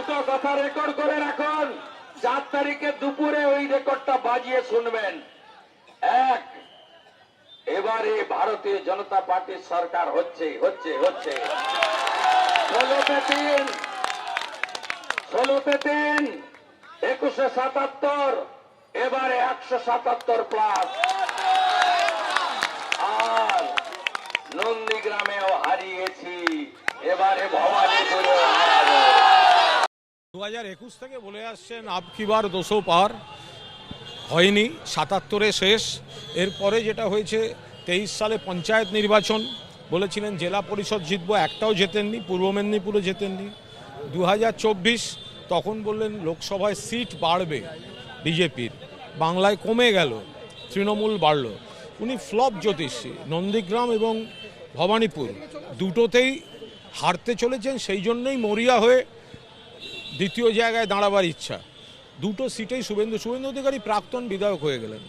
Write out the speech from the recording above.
দুটো কথা রেকর্ড করে রাখুন, 4 তারিখে দুপুরে ওই রেকর্ডটা বাজিয়ে শুনবেন। এক, এবারে ভারতীয় জনতা পার্টির সরকার হচ্ছে হচ্ছে হচ্ছে 16তে 3, 2177, এবারে 177 প্লাস। আর নন্দীগ্রামেও হারিয়েছি, এবারে ভবানীপুরেও হারাবো। 2021 থেকে বলে আসছেন আবকিবার 200 পার হয়নি, 77-এ শেষ। এরপরে যেটা হয়েছে 23 সালে পঞ্চায়েত নির্বাচন, বলেছিলেন জেলা পরিষদ জিতবো, একটাও জেতেননি, পূর্ব মেদিনীপুরে জেতেননি। 2024 তখন বললেন লোকসভায় সিট বাড়বে বিজেপির, বাংলায় কমে গেল, তৃণমূল বাড়ল। উনি ফ্লপ জ্যোতিষী, নন্দীগ্রাম এবং ভবানীপুর দুটোতেই হারতে চলেছেন, সেই জন্যই মরিয়া হয়ে দ্বিতীয় জায়গায় দাঁড়াবার ইচ্ছা। দুটো সিটেই শুভেন্দু অধিকারী প্রাক্তন বিধায়ক হয়ে গেলেন।